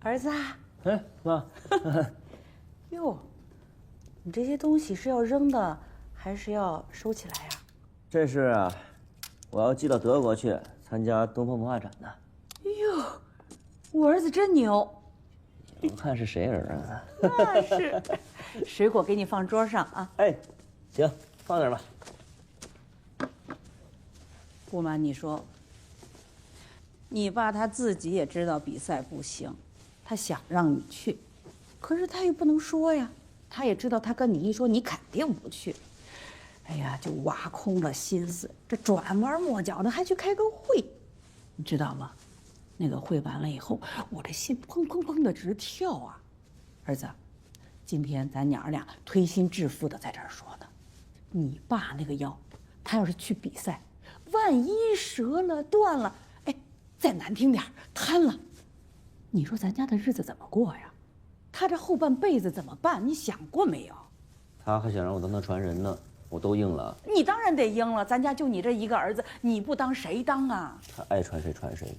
儿子啊，哎，妈，哟，你这些东西是要扔的，还是要收起来呀？这是啊，我要寄到德国去参加东方文化展的。哟，我儿子真牛。我看是谁儿子？那是，水果给你放桌上啊。哎，行，放那儿吧。不瞒你说，你爸他自己也知道比赛不行，他想让你去，可是他又不能说呀。他也知道他跟你一说，你肯定不去。哎呀，就挖空了心思，这转弯抹角的还去开个会，你知道吗？那个会完了以后，我这心砰砰砰的直跳啊！儿子，今天咱娘儿俩推心置腹的在这儿说呢，你爸那个腰，他要是去比赛，万一折了断了，哎，再难听点瘫了，你说咱家的日子怎么过呀？他这后半辈子怎么办？你想过没有？他还想让我当他传人呢，我都应了。你当然得应了，咱家就你这一个儿子，你不当谁当啊？他爱传谁传谁。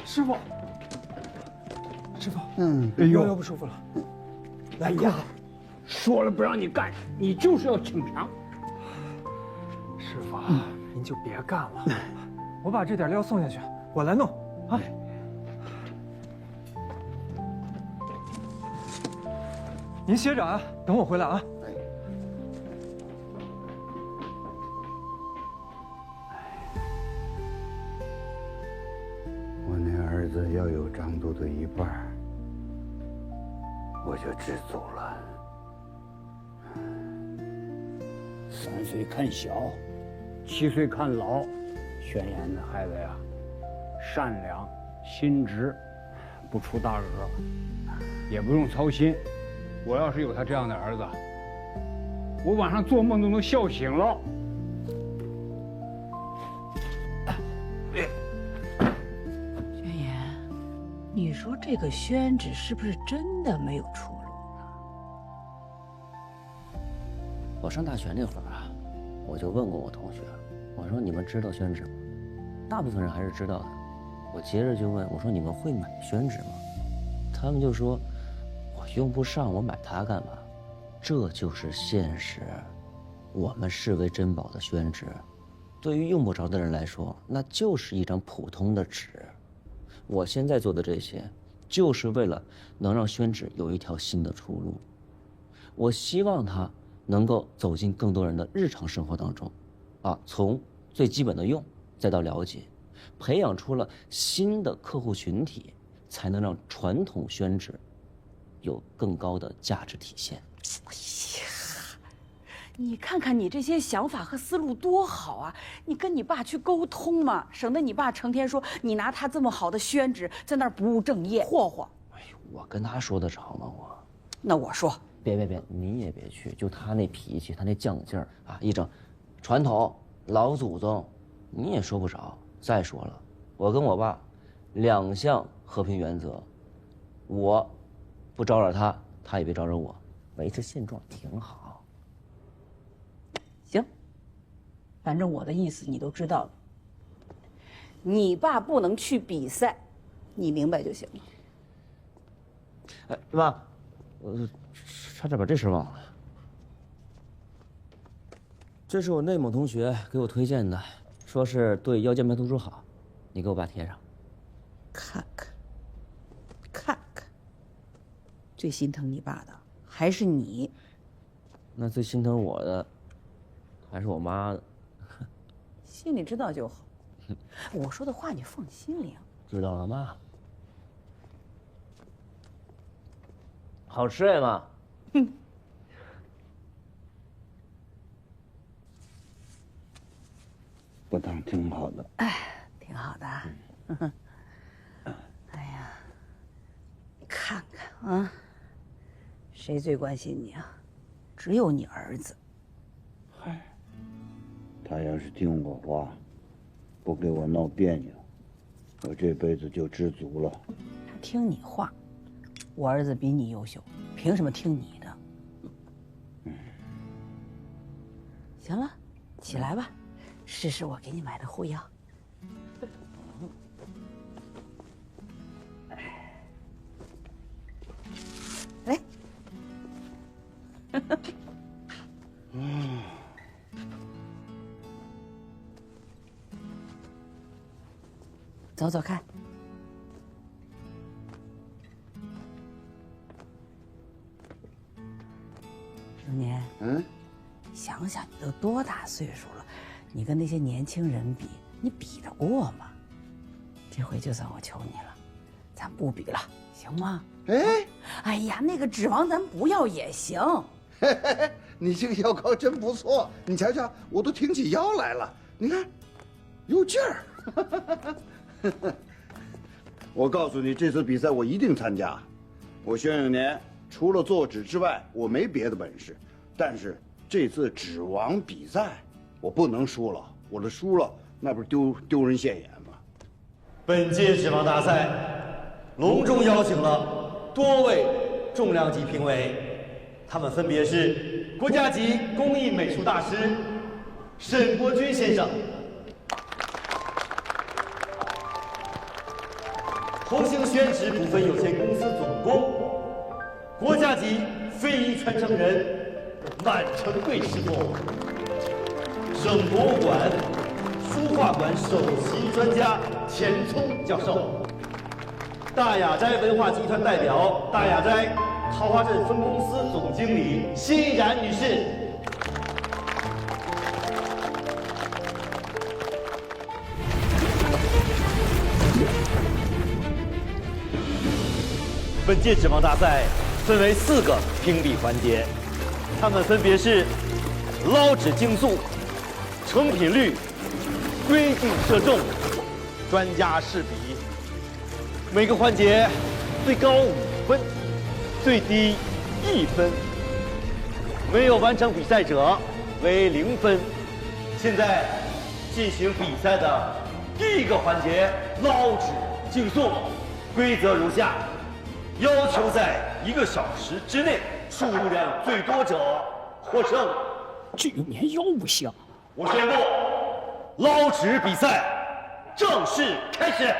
师傅，师傅，腰不舒服了。哎呀，说了不让你干，你就是要逞强。师傅，您就别干了，我把这点料送下去，我来弄啊。您歇着啊，等我回来啊。我那儿子要有张度的一半，我就知足了。3岁看小，7岁看老。宣言的孩子呀，善良、心直，不出大恶，也不用操心。我要是有他这样的儿子，我晚上做梦都能笑醒了。宣言，你说这个宣纸是不是真的没有出路呢？我上大学那会儿啊，我就问过我同学，我说你们知道宣纸吗？大部分人还是知道的。我接着就问我说你们会买宣纸吗？他们就说我用不上，我买它干嘛？这就是现实。我们视为珍宝的宣纸，对于用不着的人来说，那就是一张普通的纸。我现在做的这些，就是为了能让宣纸有一条新的出路。我希望它能够走进更多人的日常生活当中，从最基本的用，再到了解，培养出了新的客户群体，才能让传统宣纸有更高的价值体现。哎呀，你看看你这些想法和思路多好啊！你跟你爸去沟通嘛，省得你爸成天说你拿他这么好的宣纸在那儿不务正业，霍霍。哎呦，我跟他说得着吗？那我说，别，你也别去，就他那脾气，他那犟劲儿啊，一整传统老祖宗，你也说不着。再说了，我跟我爸2项和平原则，我不招惹他，他也别招惹我，维持现状挺好。行，反正我的意思你都知道了。你爸不能去比赛，你明白就行了。哎，妈，差点把这事忘了。这是我内蒙同学给我推荐的，说是对腰间盘突出好，你给我爸贴上。看看，最心疼你爸的还是你。那最心疼我的还是我妈的。心里知道就好，我说的话你放心里啊。知道了，妈。好吃呀，妈。不当挺好的。挺好的。哎呀，你看看啊，谁最关心你啊？只有你儿子。他要是听我话，不给我闹别扭，我这辈子就知足了。他听你话，我儿子比你优秀，凭什么听你的？行了，起来吧，试试我给你买的护药。来，走走看。少年，想想你都多大岁数了，你跟那些年轻人比，你比得过吗？这回就算我求你了，咱不比了，行吗？哎呀，那个指王咱不要也行。你这个药膏真不错，你瞧瞧，我都挺起腰来了。你看，有劲儿。我告诉你，这次比赛我一定参加。我宣永年除了做纸之外，我没别的本事。但是这次纸王比赛，我不能输了。我这输了，那不是丢人现眼吗？本届纸王大赛隆重邀请了多位重量级评委，他们分别是国家级工艺美术大师沈国军先生、红星宣纸股份有限公司总工、国家级非遗传承人满城贵师傅、省博物馆书画馆首席专家钱聪教授、大雅斋文化集团代表、大雅斋桃花镇分公司总经理欣然女士。本届纸王大赛分为4个评比环节，它们分别是捞纸竞速、成品率、规定射中、专家试比。每个环节最高5分，最低1分，没有完成比赛者为0分。现在进行比赛的第一个环节捞纸竞速，规则如下：要求在1个小时之内数量最多者获胜。这个年要不下。我宣布，捞纸比赛正式开始。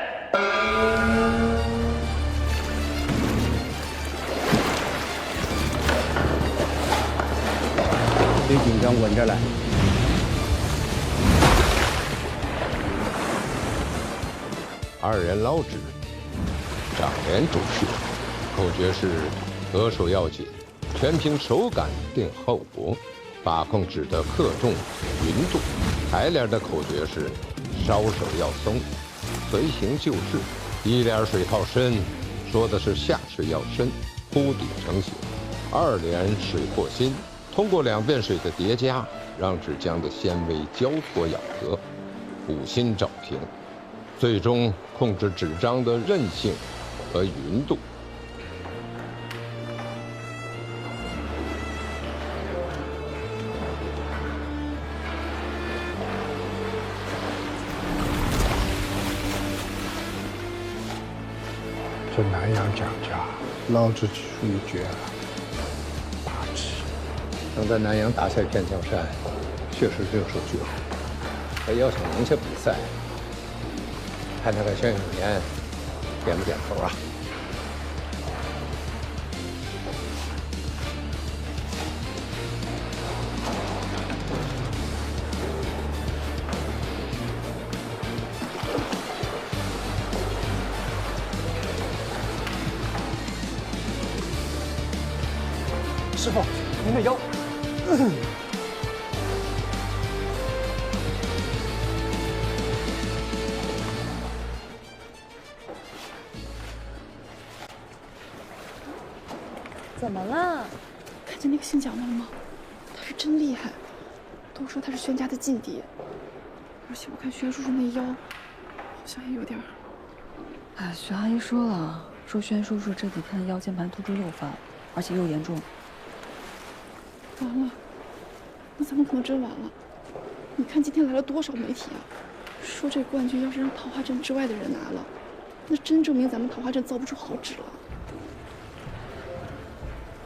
别紧张，稳着来。2人捞纸，长连主事，口诀是得手要紧，全凭手感定后果，把控纸的克重、匀度。抬帘的口诀是烧手要松，随行就市。1帘水靠深，说的是下水要深，铺底成型。2帘水过心，通过2遍水的叠加，让纸浆的纤维交错咬合，补心找平，最终控制纸张的韧性和匀度。这南阳蒋家捞纸技术一绝了，大气。能在南阳打下一片江山，确实是有手句号。他要想赢下比赛，看他跟宣永年点不点头啊？师傅，您的腰。怎么了？看见那个姓蒋的了吗？他是真厉害，都说他是轩家的劲敌，而且我看轩叔叔那腰，好像也有点儿。哎，徐阿姨说了，说轩叔叔这几天腰间盘突出又犯，而且又严重。完了，那咱们可能真完了。你看今天来了多少媒体啊，说这冠军要是让桃花镇之外的人拿了，那真证明咱们桃花镇造不出好纸了。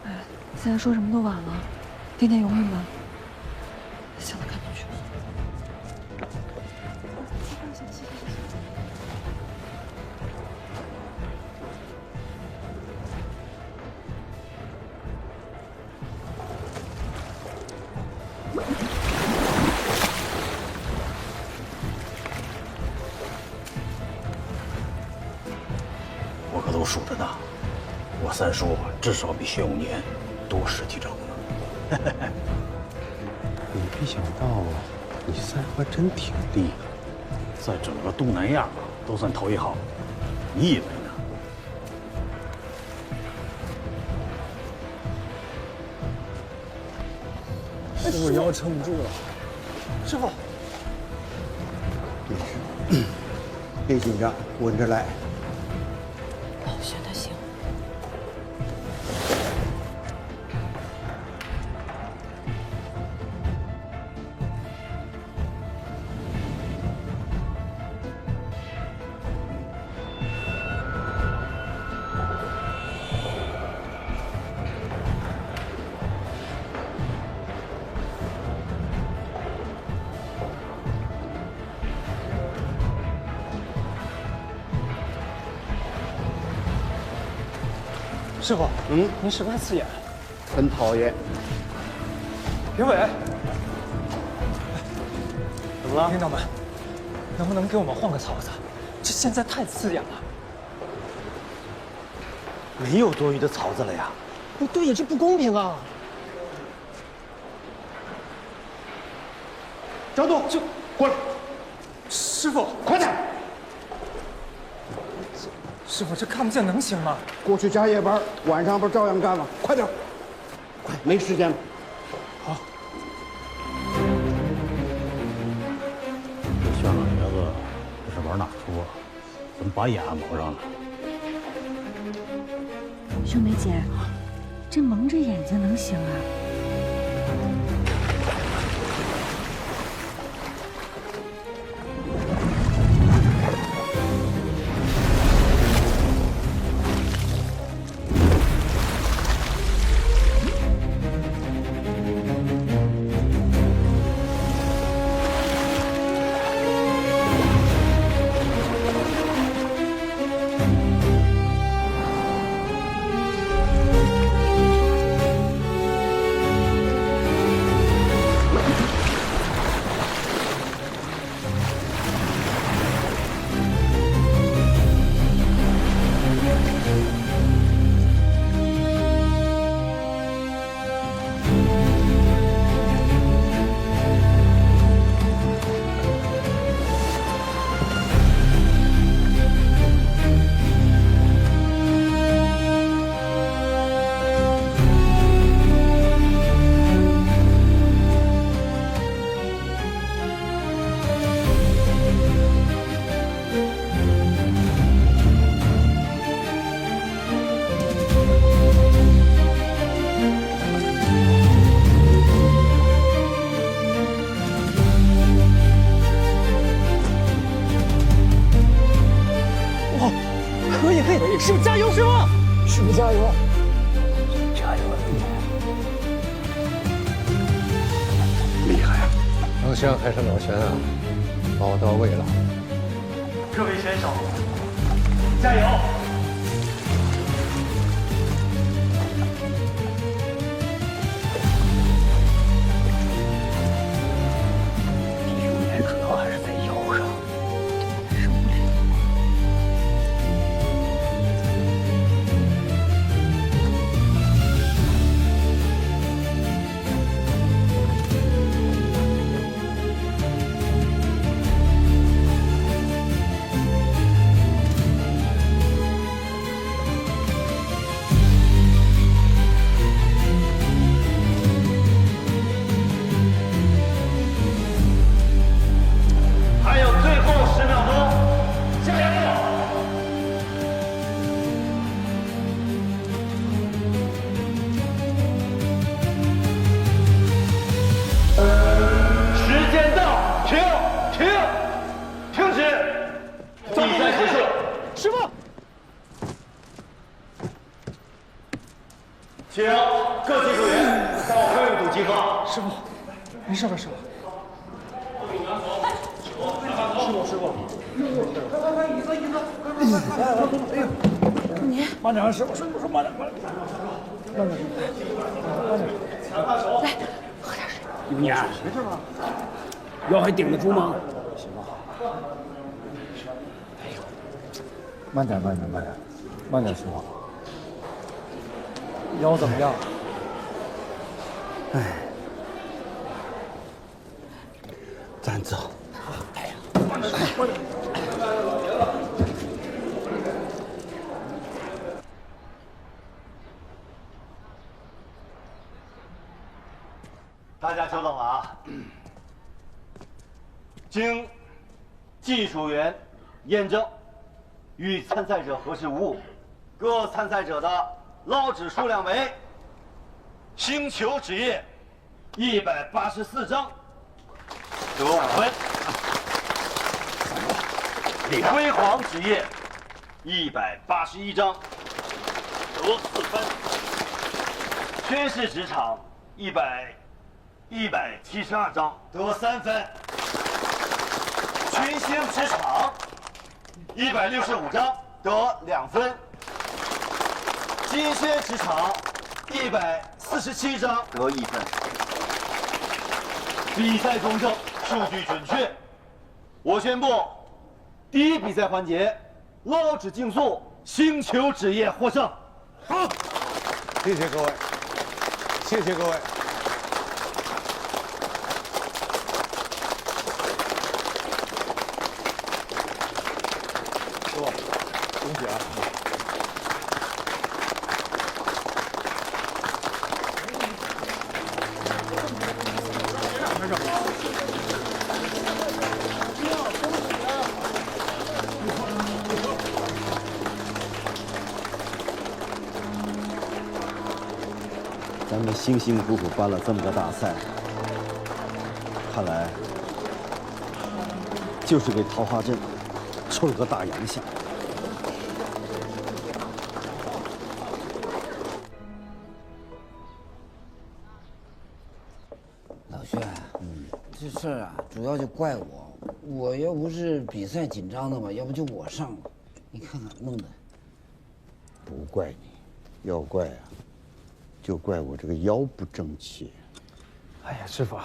哎，现在说什么都晚了，听天由命吧。想得开不去。我可都数着呢，我三叔至少比薛永年多10几整呢。你没想到你三还真挺厉害，在整个东南亚都算头一号，你以为呢？师傅腰撑不住了。师傅，别紧张，稳着来。老轩他行。师傅，您是不是太刺眼？很讨厌。评委，怎么了？领导们，能不能给我们换个槽子？这现在太刺眼了。没有多余的槽子了呀。不对呀，这不公平啊！张栋，就过来。师傅，快点！师傅，这看不见能行吗？过去加夜班，晚上不是照样干吗？快点，快，没时间了。好。这轩老爷子这是玩哪出啊？怎么把眼蒙上了？秀梅姐，这蒙着眼睛能行啊？师傅加油，师傅！师傅加油！加油！厉害啊！老轩还是老轩啊，宝到位了。各位选手，加油！永年主要还是在腰上。受不了。请各技术员到会务组集合。师傅，没事吧，师傅？师傅，快，椅子，哎呦，你慢点，师傅，师傅说慢点，慢点。来，喝点水。永年，没事吧？腰还顶得住吗？行吧。哎呦，慢点，师傅。腰怎么样？哎，咱走。哎呀，慢点。大家久等了啊！经技术员验证，与参赛者核实无误，各参赛者的捞纸数量为星球纸页184张，得5分；辉煌纸页181张，得4分；宣誓纸场172张，得3分；群星纸场165张，得2分；金轩纸场147张，得1分。比赛公正，数据准确。我宣布，第一比赛环节，捞纸竞速星球纸业获胜。好，谢谢各位，谢谢各位。师傅，恭喜啊！咱们辛辛苦苦办了这么个大赛，看来就是给桃花镇出了个大洋相。老薛，这事儿啊，主要就怪我。我要不是比赛紧张的吧，要不就我上了。你看看弄的。不怪你，要怪啊，就怪我这个腰不争气。哎呀，师傅，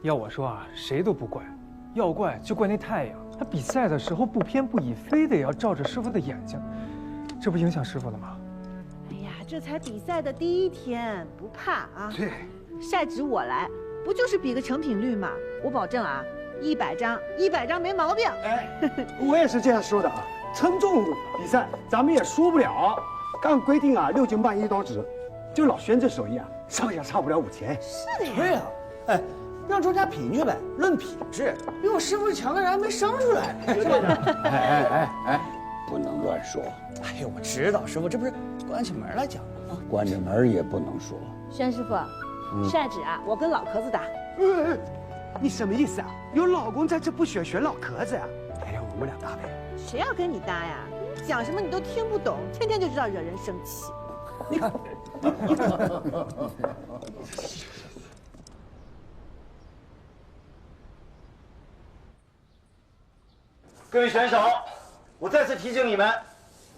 要我说啊，谁都不怪，要怪就怪那太阳。他比赛的时候不偏不倚，非得要照着师傅的眼睛，这不影响师傅了吗？哎呀，这才比赛的第1天，不怕啊。对，晒纸我来，不就是比个成品率吗？我保证啊，100张没毛病。哎，我也是这样说的啊。称重比赛咱们也输不了，按规定啊，6斤半1刀纸。就老轩这手艺啊，上下差不了5000。是的呀。对啊，哎，让庄家品去呗，论品质，比我师傅强的人还没生出来。哎，不能乱说。哎呦，我知道，师傅，这不是关起门来讲吗？关着门也不能说。轩师傅，晒纸啊，我跟老壳子打。你什么意思啊？有老公在这不选老壳子呀？哎呀，我们俩打呗。谁要跟你搭呀？讲什么你都听不懂，天天就知道惹人生气。你看。各位选手，我再次提醒你们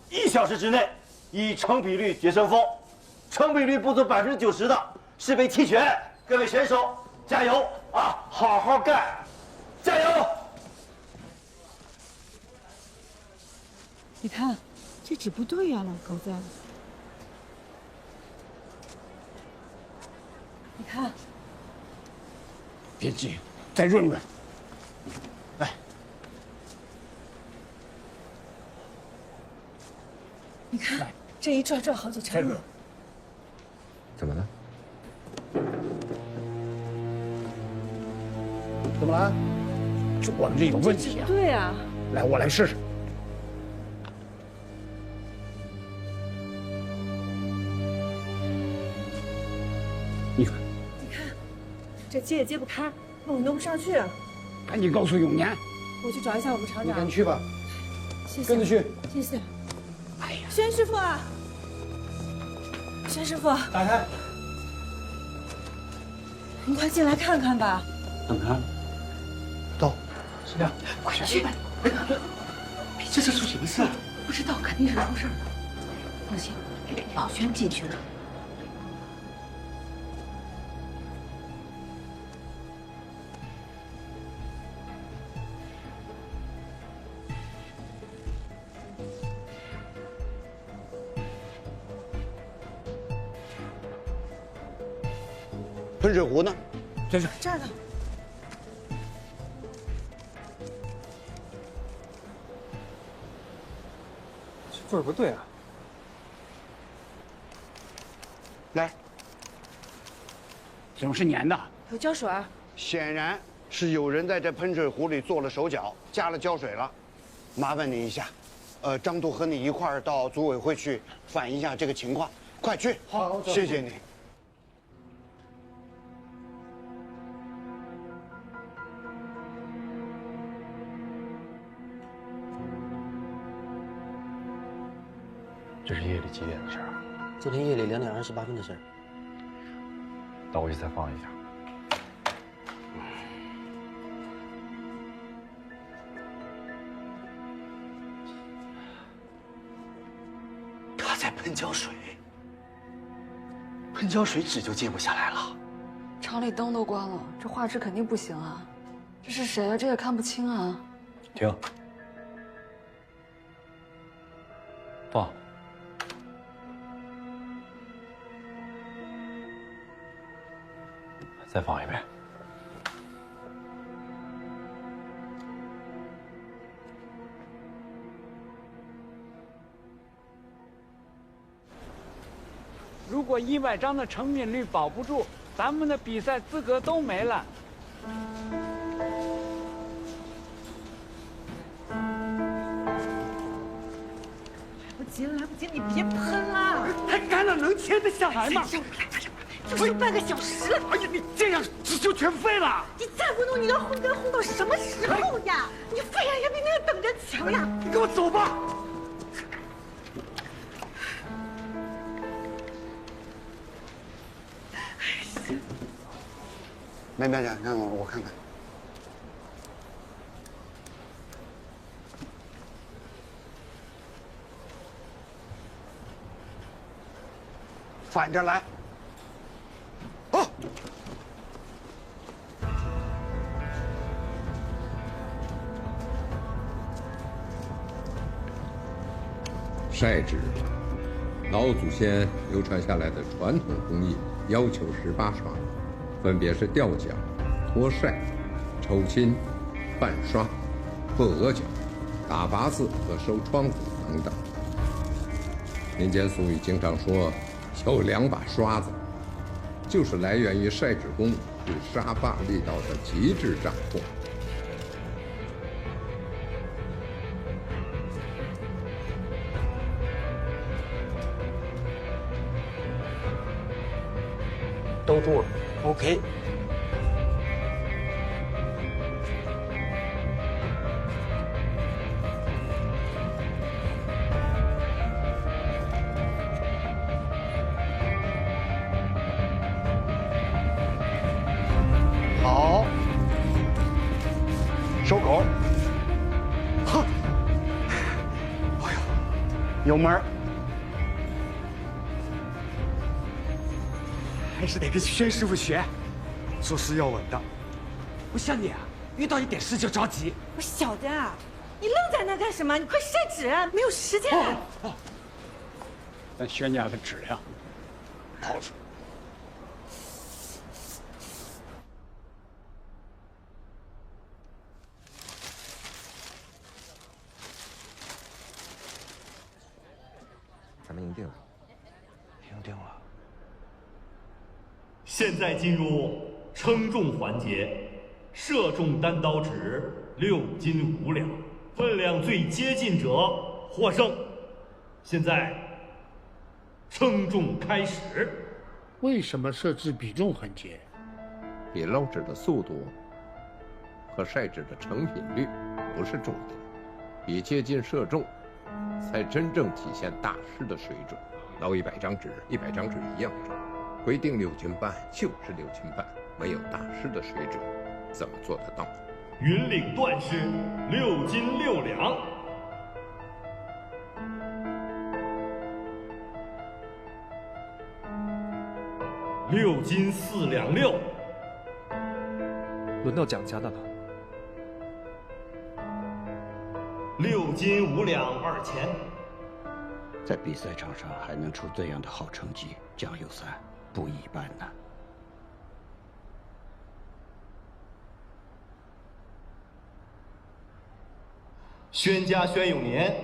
，1小时之内以成比率决胜负，成比率不足90%的是被弃权。各位选手，加油啊！好好干，加油！你看，这纸不对呀，老头子。你看，别急，再润润。来，你看，这一转好几圈了。怎么了？怎么了？这管子有问题啊！对啊。来，我来试试。你看，这接也接不开，弄不上去。赶紧告诉永年，我去找一下我们厂长。你赶紧去吧，谢谢。跟着去。谢谢。哎呀，轩师傅啊，薛师傅，打开。你快进来看看吧。怎么了？到，师亮，快去！这是出什么事了？不知道，肯定是出事了。放心，老轩进去了。喷水壶呢？这是这儿呢。味儿不对啊！来，怎么是粘的？有胶水。显然是有人在这喷水壶里做了手脚，加了胶水了。麻烦你一下，张杜和你一块儿到组委会去反映一下这个情况，快去。好，谢谢你。这是夜里几点的事儿？昨天夜里2点28分的事儿。倒过去再放一下。他在喷胶水，喷胶水纸就揭不下来了。厂里灯都关了，这画质肯定不行啊！这是谁啊？这也看不清啊！停。放。再放一遍。如果100张的成品率保不住，咱们的比赛资格都没了。来不及了，来不及，你别喷了！还干了能切得下来吗？就是半个小时。哎呀，你这样就全废了！你再不弄，你要烘干烘到什么时候呀？你废了也比那个等着强呀！你给我走吧！没，让我看看。反着来。哦。晒纸，老祖先流传下来的传统工艺，要求18刷，分别是吊脚、脱晒、抽筋、半刷、破额角、打八字和收窗子等等。民间俗语经常说有2把刷子，就是来源于晒纸工对沙发力道的极致掌控。都住了 ，OK。好，收口。哈，哎呦，有门儿。还是得跟轩师傅学，做事要稳当。不像你啊，遇到一点事就着急。我小子啊，你愣在那干什么？你快晒纸，没有时间。咱轩家的质量，好说。咱们赢定了。赢定了。现在进入称重环节，射中单刀纸6斤5两，分量最接近者获胜。现在称重开始。为什么设置比重环节？比捞纸的速度和晒纸的成品率不是重点，比接近射中才真正体现大师的水准。捞100张纸，100张纸一样重。规定6斤半就是6斤半，没有大师的水准，怎么做得到？云岭段氏6斤6两。6斤4两6。轮到蒋家的了。 6斤5两2钱。在比赛场上还能出这样的好成绩，蒋有三不一般呐。宣家宣永年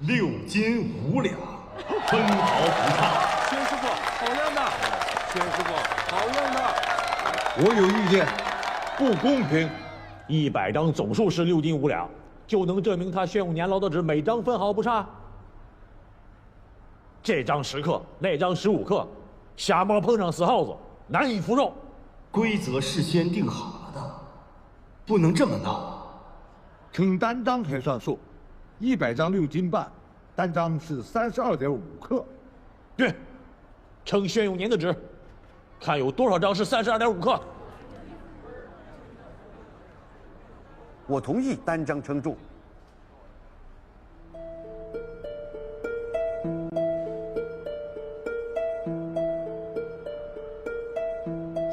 6斤5两，分毫不差。宣师傅，好样的！宣师傅，好样的！ 我有意见，不公平。100张总数是6斤5两，就能证明他宣永年捞的纸每张分毫不差？这张10克，那张15克，瞎猫碰上死耗子，难以服肉。规则事先定好了的，不能这么闹。称单张才算数，100张6斤半，单张是32.5克。对，称宣永年的纸。 看有多少张是32.5克。我同意单张称重。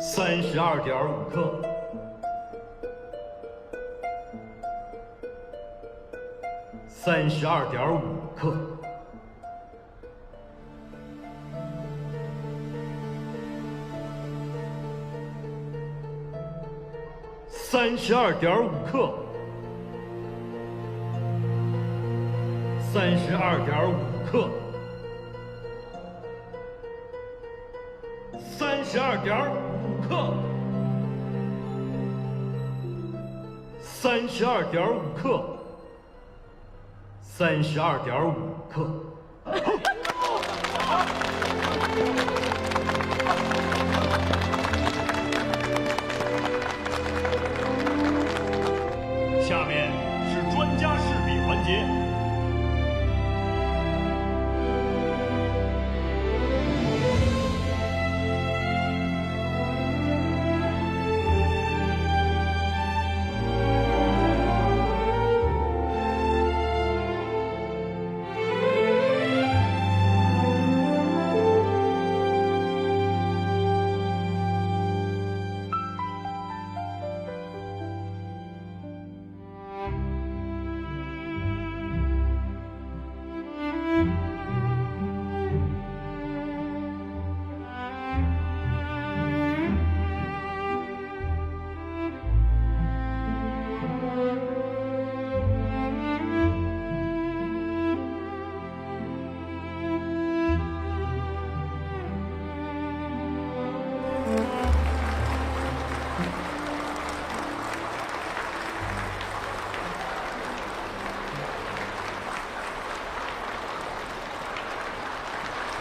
32.5克。32.5克。 32.5克，32.5克，32.5克，32.5克，32.5克。 下面是专家试比环节。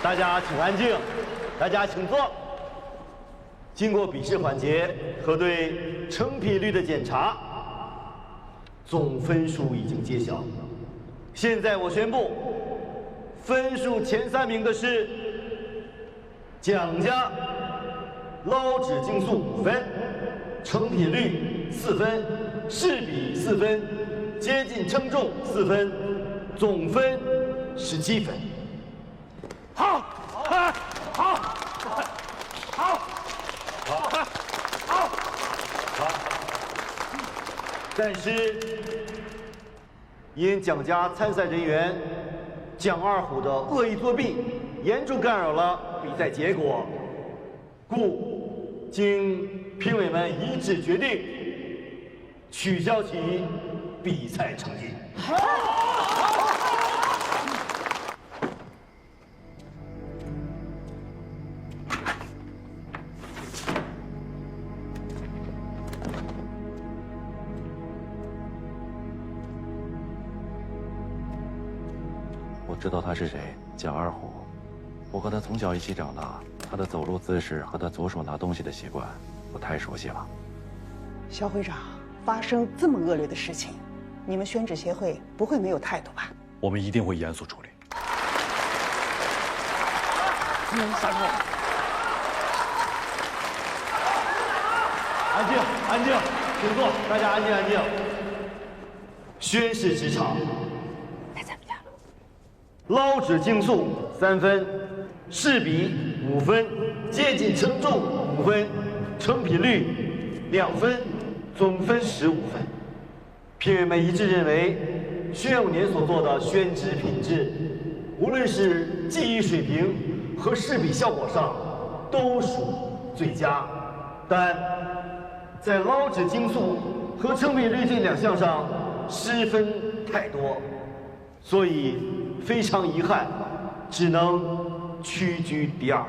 大家请安静，大家请坐。经过笔试环节和对成品率的检查，总分数已经揭晓。现在我宣布，分数前3名的是蒋家，捞纸竞速5分，成品率4分，试比4分，接近称重4分，总分17分。 好，好，好，好，好，好。但是，因蒋家参赛人员蒋二虎的恶意作弊，严重干扰了比赛结果，故经评委们一致决定取消其比赛成绩。 我知道他是谁，蒋二虎。我和他从小一起长大，他的走路姿势和他左手拿东西的习惯，我太熟悉了。肖会长，发生这么恶劣的事情，你们宣纸协会不会没有态度吧？我们一定会严肃处理。下课。安静，安静，请坐，大家安静，安静。宣誓职场。该怎么样？捞指竞速3分，试笔5分，接近称重5分，成品率2分，总分15分。评委们一致认为，宣永年所做的宣纸品质，无论是技艺水平和试笔效果上，都属最佳。但在捞指竞速和成品率这2项上失分太多，所以非常遗憾，只能屈居第2。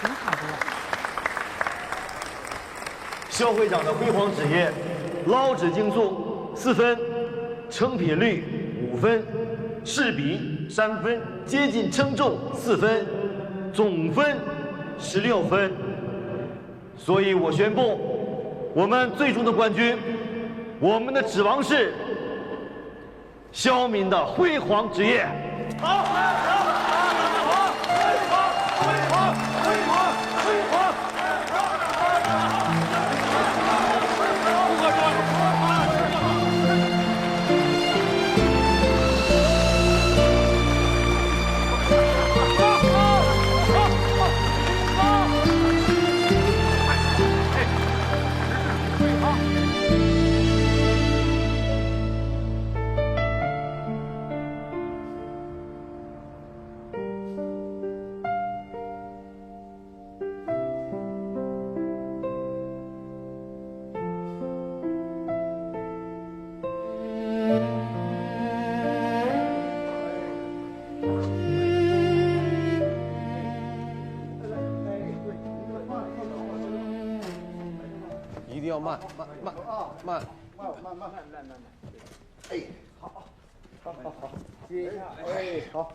挺好的。肖会长的辉煌职业，捞指竞速4分，成品率5分，试笔3分，接近称重4分，总分16分。所以我宣布，我们最终的冠军，我们的指王是肖敏的辉煌职业。好，一定要慢。哎，好，接一下，哎，好，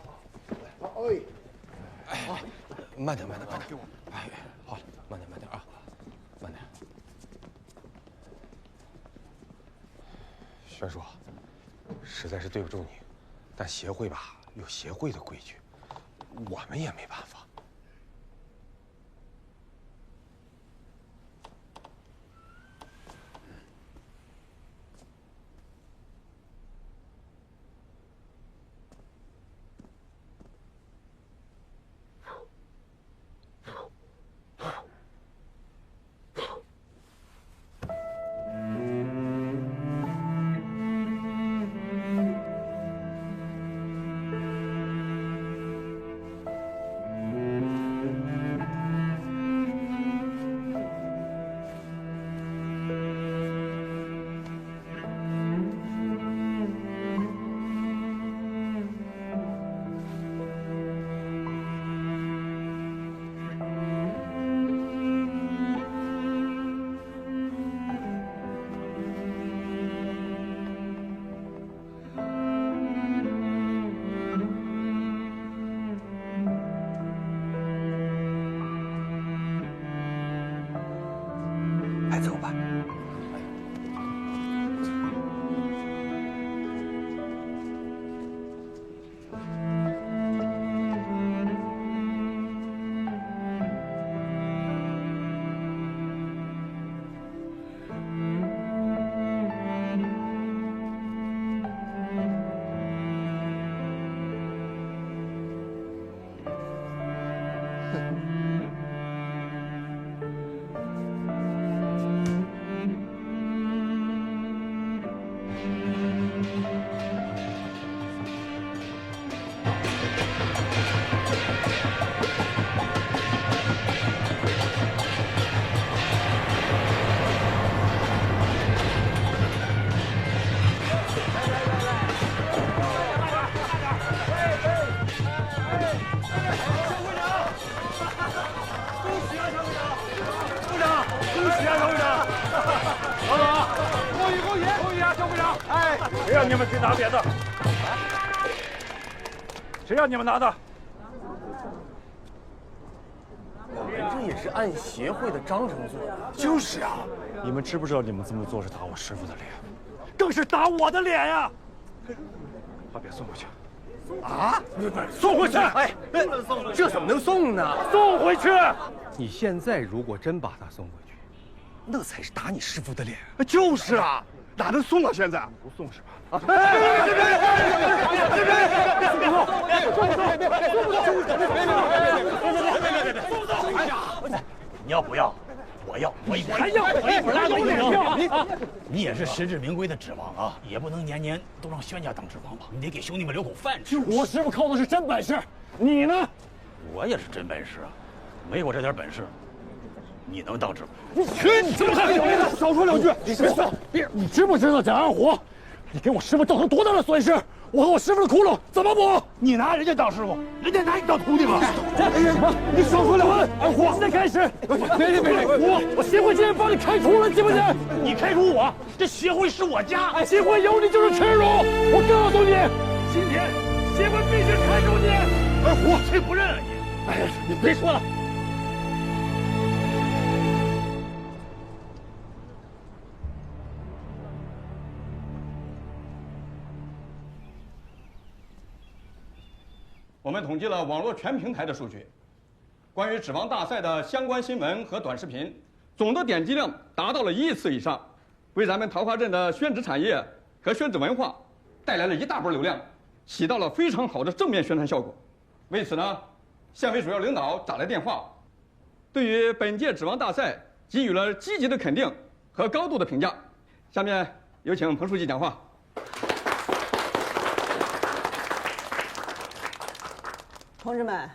好，慢点，哎，好了，慢点啊，慢点。宣叔，实在是对不住你，但协会吧有协会的规矩，我们也没办法。走吧。谁让你们去拿别的？谁让你们拿的？我们这也是按协会的章程做的。就是啊，你们知不知道你们这么做是打我师傅的脸，更是打我的脸呀！把别送回去。啊！送回去！哎，这怎么能送呢？送回去！你现在如果真把他送回去，那才是打你师傅的脸。就是啊，哪能送啊？现在不送是吧？啊！你要不要？我要，我一会儿拉倒你也是实至名归的指王啊，也不能年年都让宣家当指王吧？你得给兄弟们留口饭吃。我师傅靠的是真本事，你呢？我也是真本事啊，没我这点本事，你能当指王？你去！你这么还有理了？少说两句！别说，别！你知不知道蒋二虎？你给我师傅造成多大的损失？我和我师傅的窟窿怎么补？你拿人家当师傅，人家拿你当徒弟吗？你少说两句！二虎，现在开始！别！我协会今天把你开除了，记不记？你开除我？这协会是我家，协会有你就是耻辱！我告诉你，今天协会必须开除你！二虎，谁不认啊你？哎呀，你别说了。我们统计了网络全平台的数据，关于指王大赛的相关新闻和短视频，总的点击量达到了1亿次以上，为咱们桃花镇的宣纸产业和宣纸文化带来了一大波流量，起到了非常好的正面宣传效果。为此呢，县委主要领导打来电话，对于本届指王大赛给予了积极的肯定和高度的评价。下面有请彭书记讲话。同志们，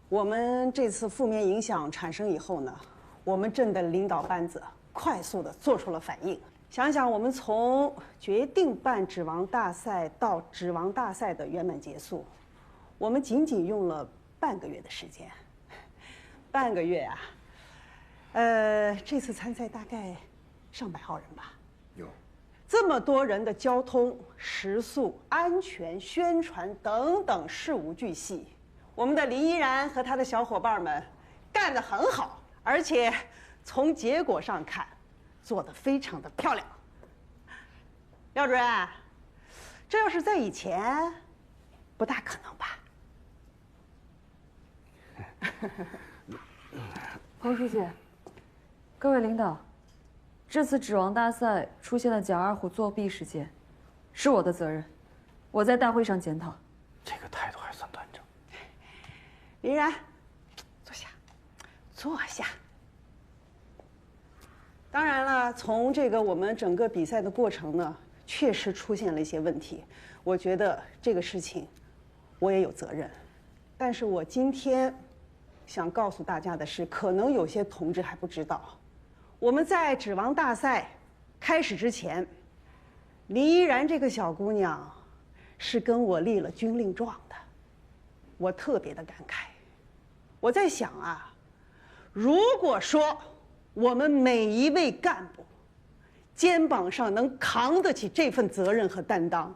我们这次负面影响产生以后呢，我们镇的领导班子快速地做出了反应。想想我们从决定办指王大赛到指王大赛的圆满结束，我们仅仅用了半个月的时间。半个月啊，这次参赛大概上百号人吧。有。这么多人的交通、食宿、安全、宣传等等事无巨细。我们的林依然和他的小伙伴们干得很好，而且从结果上看，做得非常的漂亮。廖主任，这要是在以前，不大可能吧？彭书记，各位领导，这次指王大赛出现了蒋二虎作弊事件，是我的责任，我在大会上检讨。这个态度还算端正。林然，坐下，坐下。当然了，从这个我们整个比赛的过程呢，确实出现了一些问题。我觉得这个事情，我也有责任。但是我今天想告诉大家的是，可能有些同志还不知道，我们在指王大赛开始之前，林依然这个小姑娘是跟我立了军令状的，我特别的感慨。我在想啊，如果说我们每一位干部肩膀上能扛得起这份责任和担当，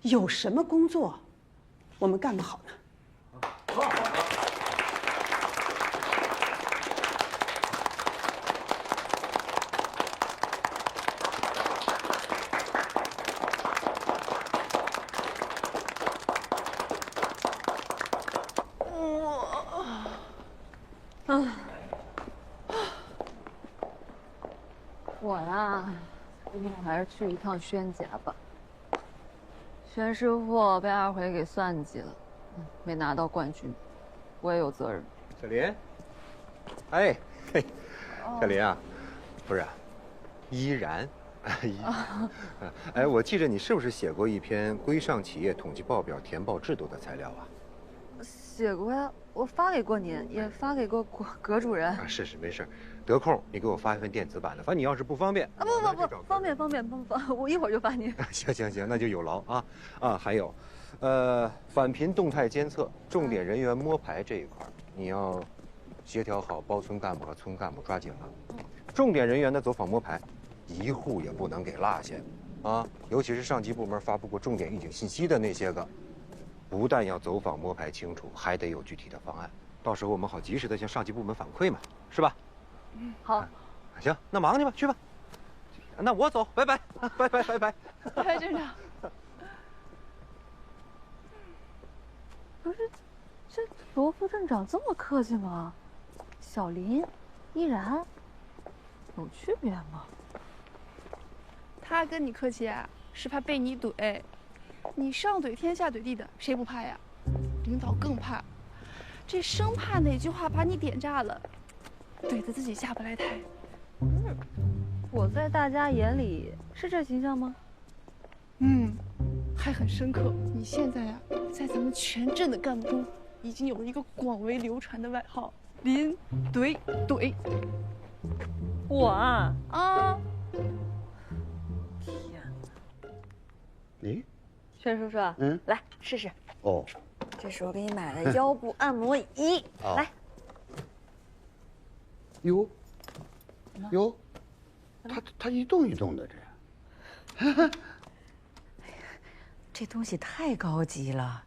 有什么工作我们干不好呢？我呀，今天我还是去一趟宣家吧。宣师傅被二回给算计了，没拿到冠军，我也有责任。小林，哎，嘿，小林啊，不是，依然，哎，我记着你是不是写过一篇规上企业统计报表填报制度的材料啊？写过呀，我发给过您，也发给过葛主任。啊，是没事，得空你给我发一份电子版的，反正你要是不方便啊，不，方便，我一会儿就发您。行，那就有劳啊啊，还有，返贫动态监测、重点人员摸排这一块，你要协调好包村干部和村干部，抓紧了。重点人员的走访摸排，一户也不能给落下，啊，尤其是上级部门发布过重点预警信息的那些个。不但要走访摸排清楚，还得有具体的方案。到时候我们好及时的向上级部门反馈嘛，是吧？好。行，那忙去吧，去吧。那我走，拜拜，拜拜拜拜。拜，镇长。不是，这罗副镇长这么客气吗？小林、依然有区别吗？他跟你客气啊，是怕被你怼。你上怼天下怼地的，谁不怕呀？领导更怕，这生怕哪句话把你点炸了，怼得自己下不来台。我在大家眼里是这形象吗？还很深刻。你现在啊，在咱们全镇的干部中，已经有了一个广为流传的外号——林怼怼。我啊，咦，轩叔叔，来试试。哦，这是我给你买的腰部按摩仪，来。哟，它一动一动的这。这东西太高级了，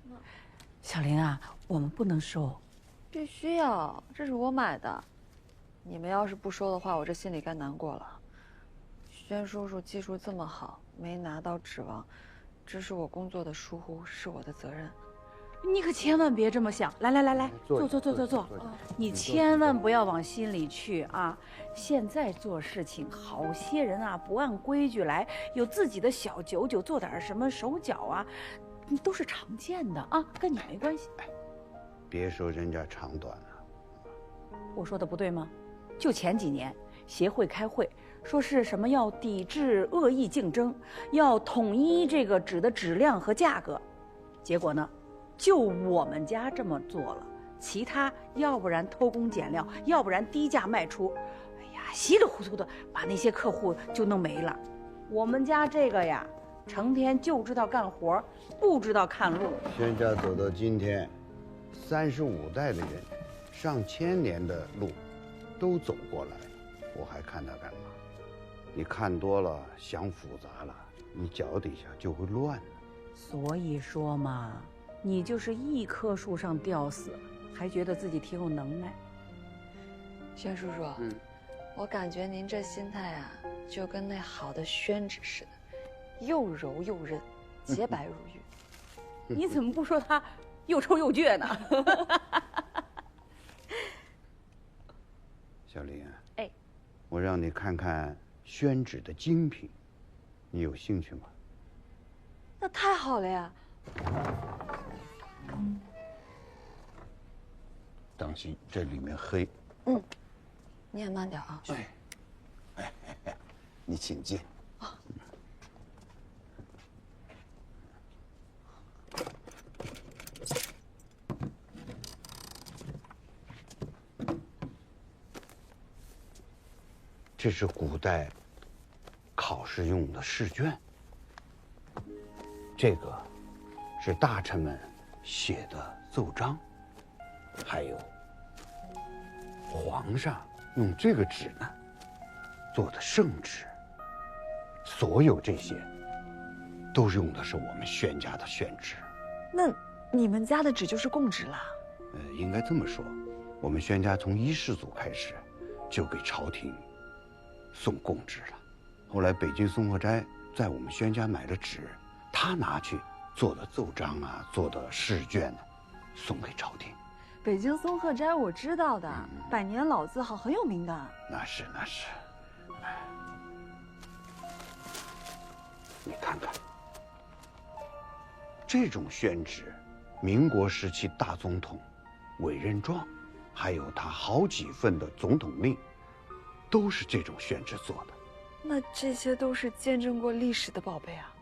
小林啊，我们不能收。必须要，这是我买的。你们要是不收的话，我这心里该难过了。轩叔叔技术这么好，没拿到指望，这是我工作的疏忽，是我的责任。你可千万别这么想。来，坐。你千万不要往心里去啊！现在做事情，好些人啊不按规矩来，有自己的小九九，做点什么手脚啊，都是常见的啊，跟你没关系。别说人家长短了。我说的不对吗？就前几年协会开会，说是什么要抵制恶意竞争，要统一这个纸的质量和价格，结果呢？就我们家这么做了，其他要不然偷工减料，要不然低价卖出，哎呀，稀里糊涂的把那些客户就弄没了。我们家这个呀，成天就知道干活，不知道看路。轩家走到今天，35代的人，上千年的路，都走过来了，我还看他干嘛？你看多了，想复杂了，你脚底下就会乱。所以说嘛。你就是一棵树上吊死，还觉得自己挺有能耐。轩叔叔，我感觉您这心态啊，就跟那好的宣纸似的，又柔又韧，洁白如玉。你怎么不说它又臭又倔呢？小林，哎，我让你看看宣纸的精品，你有兴趣吗？那太好了呀！当心，这里面黑。你也慢点啊。你请进。这是古代考试用的试卷，这个是大臣们写的奏章，还有皇上用这个纸呢做的圣旨。所有这些都用的是我们宣家的宣纸。那你们家的纸就是贡纸啦？应该这么说，我们宣家从一世祖开始就给朝廷送贡纸了。后来北京松鹤斋在我们宣家买了纸，他拿去做的奏章啊，做的试卷呢，送给朝廷。北京松鹤斋我知道的，百年老字号，很有名的。那是。你看看，这种宣纸，民国时期大总统委任状，还有他好几份的总统令，都是这种宣纸做的。那这些都是见证过历史的宝贝啊。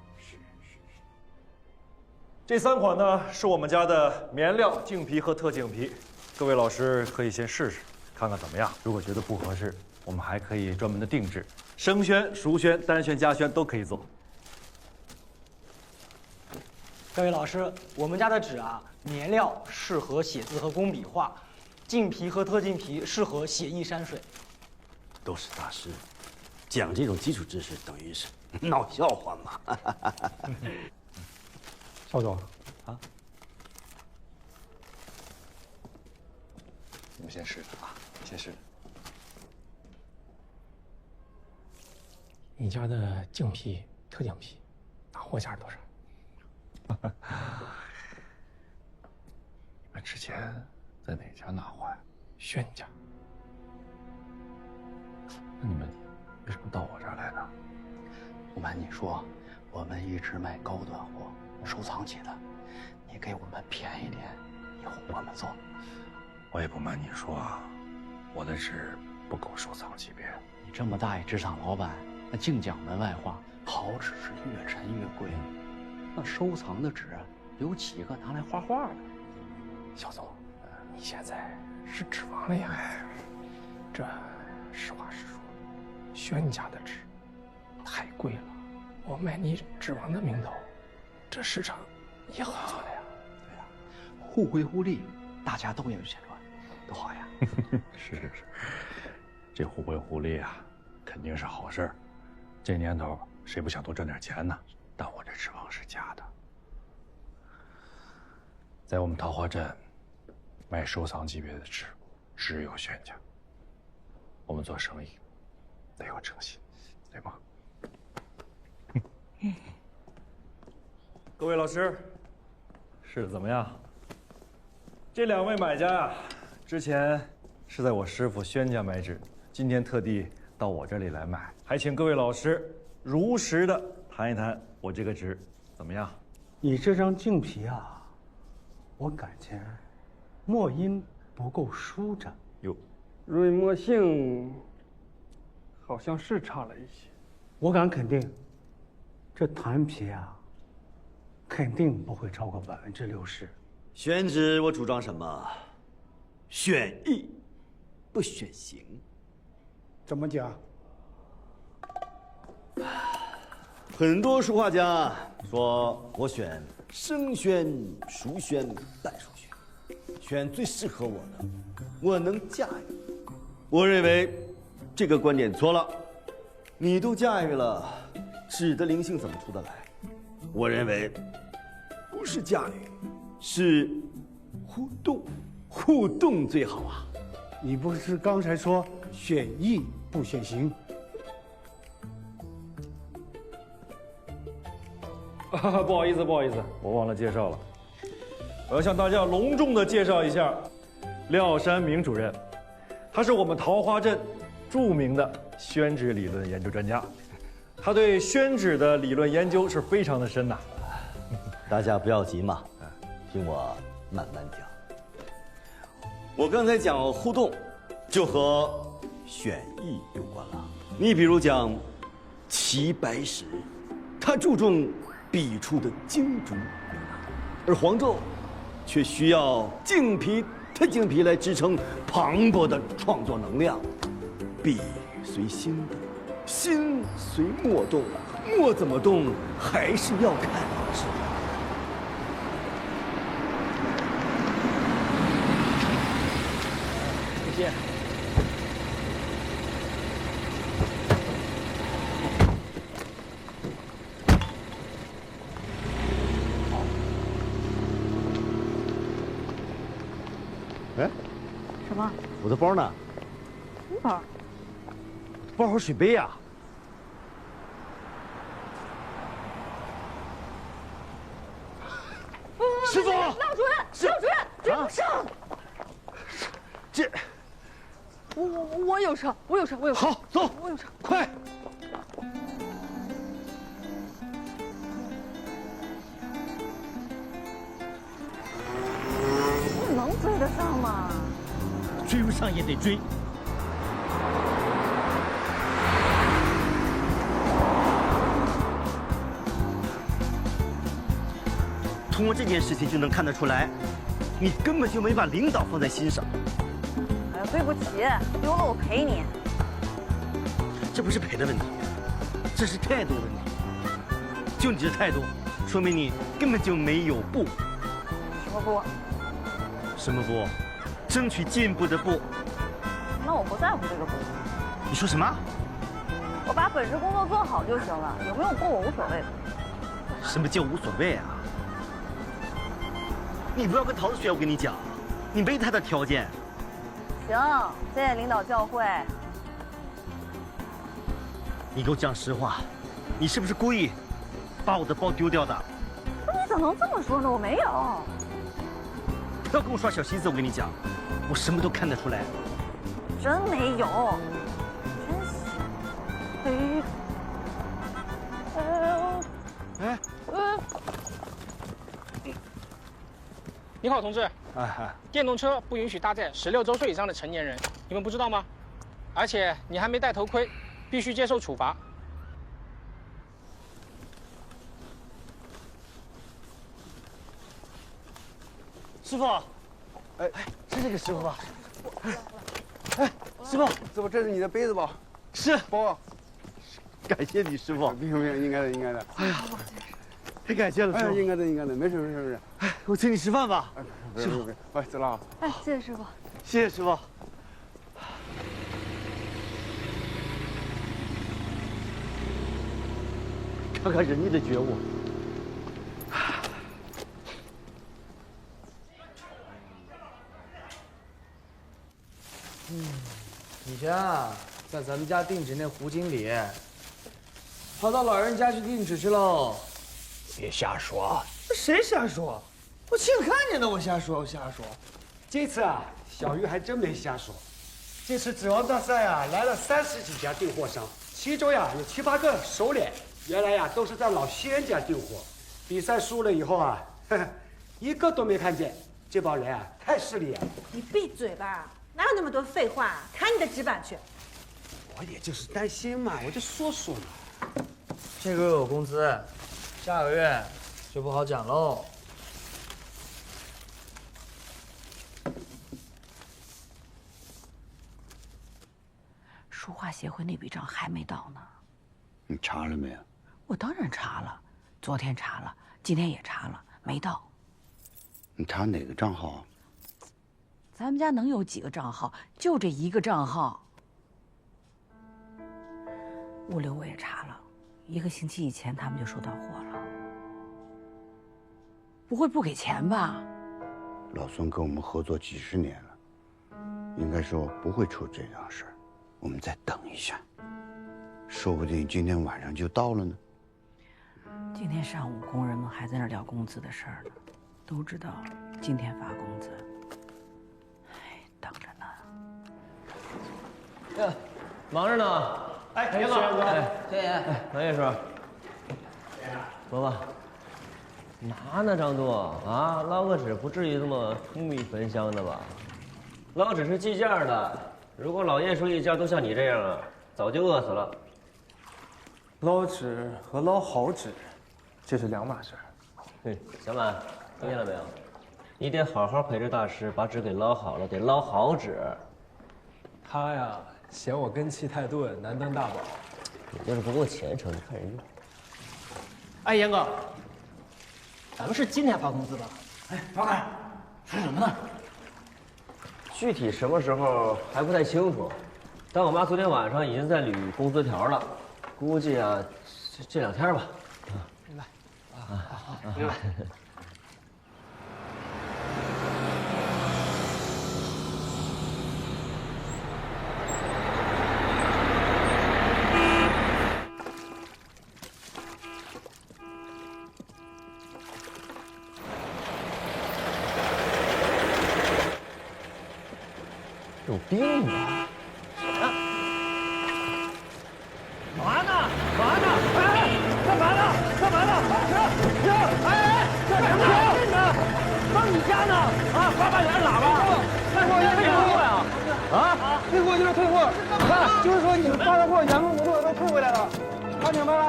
这3款呢是我们家的棉料净皮和特净皮，各位老师可以先试试，看看怎么样。如果觉得不合适，我们还可以专门的定制，生宣、熟宣、单宣、加宣都可以做。各位老师，我们家的纸啊，棉料适合写字和工笔画，净皮和特净皮适合写意山水。都是大师，讲这种基础知识等于是闹笑话嘛。邵总，先试试啊，先试。你家的净皮、特净皮，拿货价是多少？你们之前在哪家拿货呀？轩家。那你们为什么到我这儿来呢？不瞒你说，我们一直卖高端货，收藏起的。你给我们便宜点，以后我们做。我也不瞒你说啊，我的纸不够收藏级别。你这么大一纸厂老板，那净讲门外话，好纸是越沉越贵。那收藏的纸，有几个拿来画画的？小总，你现在是指王了呀？这实话实说，轩家的纸太贵了，我卖你指王的名头，这市场也好做的呀。对呀，互惠互利，大家都有钱赚，多好呀！是，这互惠互利啊，肯定是好事儿。这年头谁不想多挣点钱呢？但我这指王是假的，在我们桃花镇卖收藏级别的纸，只有轩家。我们做生意得有诚信，对吗？各位老师，试的怎么样？这2位买家呀，之前是在我师傅轩家买纸，今天特地到我这里来买，还请各位老师如实的谈一谈我这个纸怎么样？你这张净皮啊，我感觉墨音不够舒展。哟，润墨性好像是差了一些。我敢肯定，这团皮啊，肯定不会超过60%。选址我主张什么？选艺，不选形。怎么讲？很多书画家说我选生宣、熟宣、淡熟宣，选最适合我的，我能驾驭。我认为这个观点错了。你都驾驭了，纸的灵性怎么出得来？我认为不是驾驭，是互动，互动最好啊。你不是刚才说选艺不选形？不好意思，我忘了介绍了。我要向大家隆重的介绍一下廖山明主任，他是我们桃花镇著名的宣纸理论研究专家，他对宣纸的理论研究是非常的深呐。大家不要急嘛，听我慢慢讲。我刚才讲互动，就和选艺有关了。你比如讲齐白石，他注重笔触的精准，而黄胄却需要净皮、特净皮来支撑磅礴的创作能量。笔随心动，心随墨动，墨怎么动，还是要看纸。谢谢。哎，什么？我的包呢？什么包？包和水杯呀。师傅，廖主任，廖主任，追不上。这，我有车，我有车。好，走，我有车，快。你能追得上吗？追不上也得追。通过这件事情就能看得出来，你根本就没把领导放在心上。哎呀，对不起，丢了我赔你。这不是赔的问题，这是态度问题。就你这态度，说明你根本就没有步。什么步？什么步？争取进步的步。那我不在乎这个步。你说什么？我把本职工作做好就行了，有没有步我无所谓。什么叫无所谓啊？你不要跟桃子学，我跟你讲，你没他的条件。行，行，谢谢领导教诲。你给我讲实话，你是不是故意把我的包丢掉的？你怎么能这么说呢？我没有。不要跟我耍小心思，我跟你讲，我什么都看得出来。真没有，真是。哎，你好，同志。电动车不允许搭载16周岁以上的成年人，你们不知道吗？而且你还没戴头盔，必须接受处罚。师傅，哎，是这个师傅吧？哎，师傅，师傅，这是你的杯子吧？是包。感谢你，师傅。不用，应该的，应该的。哎呀，太感谢了，师傅。应该的，应该的，没事，没事，没事。哎，我请你吃饭吧。师傅，哎，走了。哎，谢谢师傅。谢谢师傅。看看人家的觉悟。以前啊，在咱们家定址那胡经理，跑到老人家去定址去喽。别瞎说！谁瞎说？我亲眼看见的，我瞎说。这次啊，小玉还真没瞎说。这次指王大赛啊，来了30几家订货商，其中呀有7、8个熟脸，原来呀都是在老仙家订货。比赛输了以后啊，一个都没看见。这帮人啊，太势利眼了。你闭嘴吧！哪有那么多废话？看你的纸板去！我也就是担心嘛，我就说说嘛。这个月有工资，下个月就不好讲喽。书画协会那笔账还没到呢。你查了没有？我当然查了，昨天查了，今天也查了，没到。你查哪个账号啊？咱们家能有几个账号？就这一个账号。物流我也查了，1个星期以前他们就收到货了。不会不给钱吧？老孙跟我们合作几10年了，应该说不会出这样事儿。我们再等一下，说不定今天晚上就到了呢。今天上午工人们还在那聊工资的事儿呢，都知道今天发工资。等着呢。呀，忙着呢。哎，徐员哥，谢谢。王秘书，伯伯，拿呢，张度啊，捞个纸不至于这么荼蘼焚香的吧？捞纸是计件的，如果老叶说一家都像你这样啊，早就饿死了。捞纸和捞好纸，这是2码事。小满，听见了没有？你得好好陪着大师，把纸给捞好了，得捞好纸。他呀，嫌我根气太钝，难当大宝。你要是不够虔诚，你看人家。哎，严哥，咱们是今天发工资吧？哎，老板，说什么呢？具体什么时候还不太清楚，但我妈昨天晚上已经在捋工资条了，估计啊，这2天吧。明白。明白。有病吧？干嘛呢？干嘛呢？哎，干嘛呢？干嘛呢？停！哎，干什么呢？放你家呢？啊，8把眼喇叭！退货就是退货呀！啊，退货就是退货。看，就是说你们发的货原封不动都退回来了，看明白了？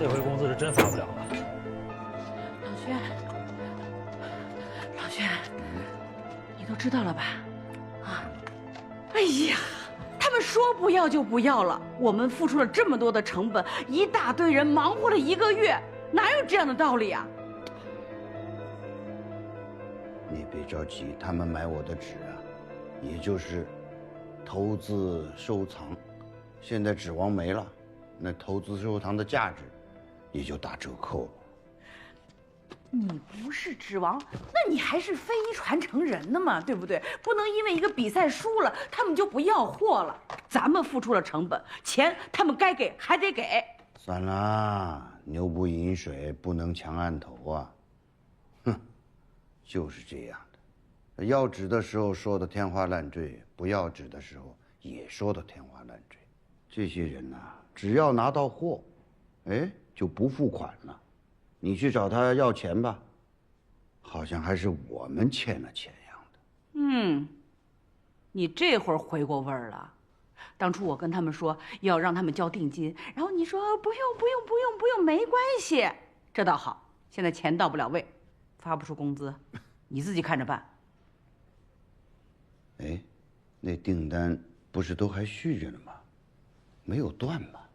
这回工资是真发不了了。老轩，你都知道了吧？啊！哎呀，他们说不要就不要了。我们付出了这么多的成本，一大堆人忙活了1个月，哪有这样的道理啊？你别着急，他们买我的纸啊，也就是投资收藏。现在纸王没了，那投资收藏的价值也就打折扣了。你不是指王，那你还是非遗传承人呢嘛，对不对？不能因为一个比赛输了，他们就不要货了。咱们付出了成本，钱他们该给还得给。算了，牛不饮水，不能强按头啊！哼，就是这样的。要纸的时候说的天花乱坠，不要纸的时候也说的天花乱坠。这些人呐，只要拿到货，哎，就不付款了。你去找他要钱吧，好像还是我们欠了钱样的。嗯，你这会儿回过味儿了。当初我跟他们说要让他们交定金，然后你说不用，没关系。这倒好，现在钱到不了位，发不出工资，你自己看着办。哎，那订单不是都还续着呢吗？没有断吧？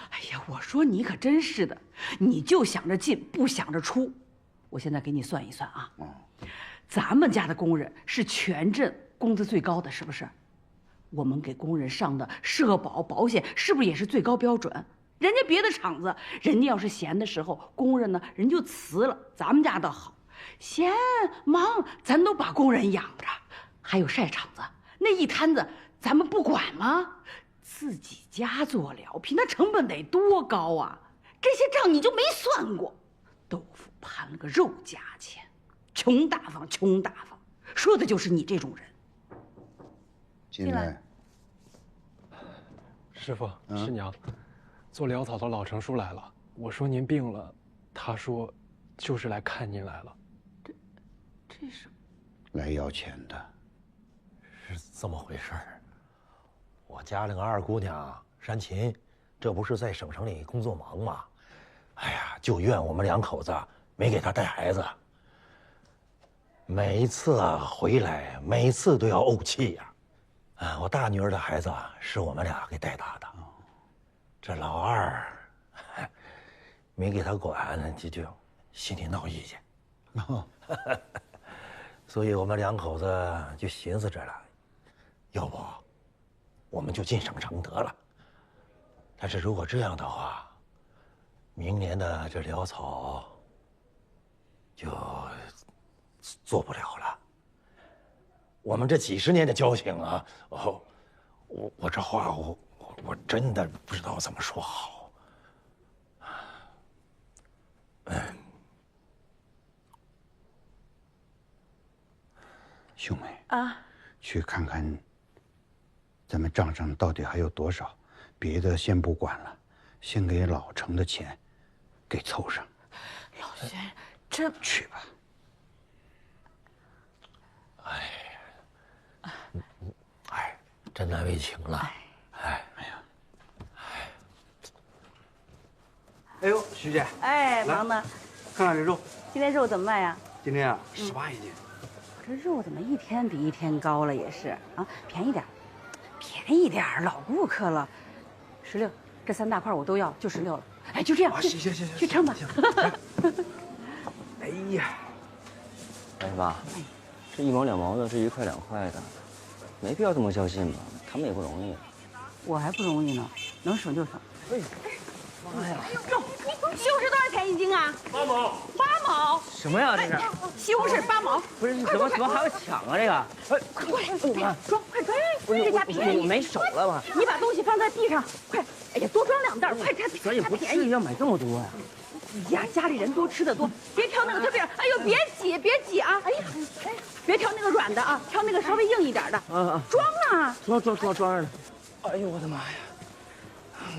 哎呀，我说你可真是的，你就想着进，不想着出。我现在给你算一算啊，咱们家的工人是全镇工资最高的，是不是？我们给工人上的社保保险是不是也是最高标准？人家别的厂子，人家要是闲的时候，工人呢人就辞了，咱们家倒好，闲忙咱都把工人养着。还有晒场子那一摊子，咱们不管吗？自己家做蓼皮，那成本得多高啊！这些账你就没算过。豆腐盘了个肉价钱，穷大方，说的就是你这种人。进来。师傅，师娘，做潦草的老程叔来了。我说您病了，他说就是来看您来了。这是来要钱的。是这么回事儿。我家那个二姑娘山琴，这不是在省城里工作忙吗？哎呀，就怨我们两口子没给她带孩子。每一次回来，每一次都要怄气呀。我大女儿的孩子是我们俩给带大的，这老二没给她管，就心里闹意见。所以我们两口子就寻思着了，要不我们就进省城得了。但是如果这样的话，明年的这潦草就做不了了。我们这几十年的交情啊，我这话我真的不知道怎么说好。秀梅啊，去看看咱们账上到底还有多少，别的先不管了，先给老程的钱给凑上。老轩，这去吧。真难为情了。哎呀，哎呦，徐姐，哎，忙呢？看看这肉，今天肉怎么卖呀？今天啊，18一斤。这肉怎么一天比一天高了？也是啊，便宜点，便宜点，老顾客了。16，这3大块我都要，就16了。哎，就这样。行，去称吧。哎呀，哎爸，这1毛2毛的，这1块2块的，没必要这么较劲吧？他们也不容易。我还不容易呢，能省就省。哎，妈呀！哟，西红柿多少钱1斤啊？8毛。8毛？什么呀？这是？西红柿8毛。不是怎么还要抢啊？这个？哎，快过来，装，快装！这家便宜。我没手了吧？你把东西放在地上，快！哎呀，多装2袋，快！咱也不至于要买这么多呀。呀，家里人多吃的多，别挑那个特别。哎呦，别挤啊！哎呀，别挑那个软的啊，挑那个稍微硬一点的。装啊！装着呢。哎呦我的妈呀！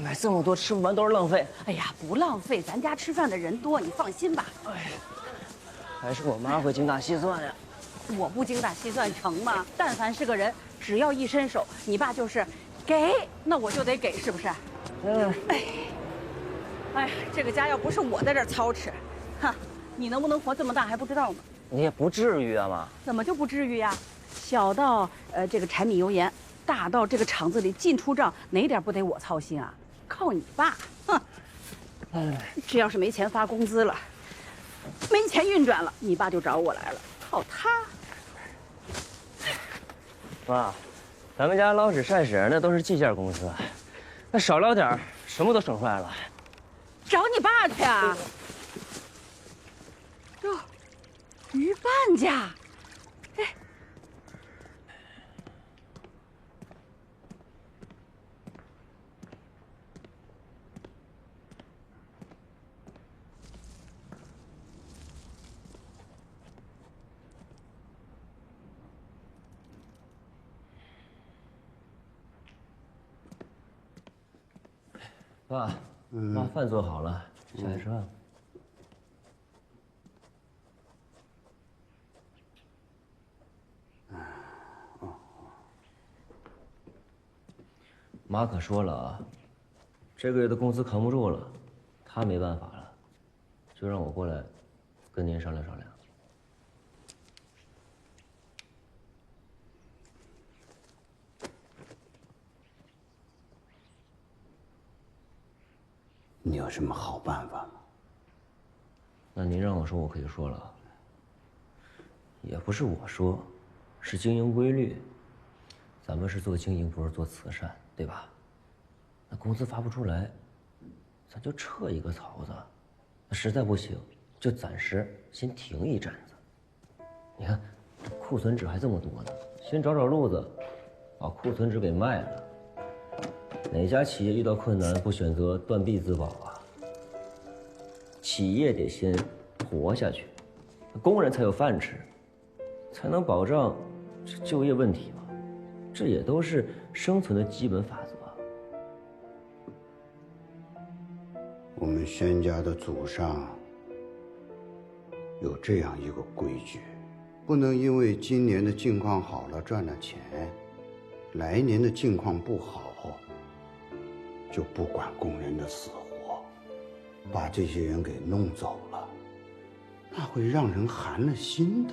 买这么多吃不完都是浪费。哎呀，不浪费，咱家吃饭的人多，你放心吧。哎呀，还是我妈会精打细算呀。我不精打细算成吗？但凡是个人，只要一伸手，你爸就是给，那我就得给，是不是？哎呀，这个家要不是我在这儿操持，哈，你能不能活这么大还不知道呢。你也不至于啊妈。怎么就不至于呀？小到这个柴米油盐，大到这个厂子里进出账，哪点不得我操心啊？靠你爸，哼！这要是没钱发工资了，没钱运转了，你爸就找我来了，靠他。妈，咱们家捞纸晒屎那都是计件工资，那少捞点什么都省出来了。找你爸去啊！这鱼半价，哎，爸，妈，饭做好了，下来吃饭。妈可说了啊，这个月的工资扛不住了，她没办法了，就让我过来跟您商量商量。你有什么好办法吗？那您让我说，我可以说了。也不是我说，是经营规律。咱们是做经营，不是做慈善，对吧？那工资发不出来，咱就撤一个槽子。那实在不行，就暂时先停一阵子。你看，库存纸还这么多呢，先找找路子，把库存纸给卖了。哪家企业遇到困难不选择断臂自保啊？企业得先活下去，工人才有饭吃，才能保障这就业问题嘛。这也都是生存的基本法则。我们轩家的祖上有这样一个规矩，不能因为今年的境况好了赚了钱，来年的境况不好就不管工人的死活，把这些人给弄走了，那会让人寒了心的。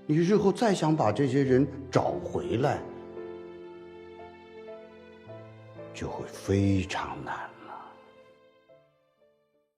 你日后再想把这些人找回来，就会非常难了。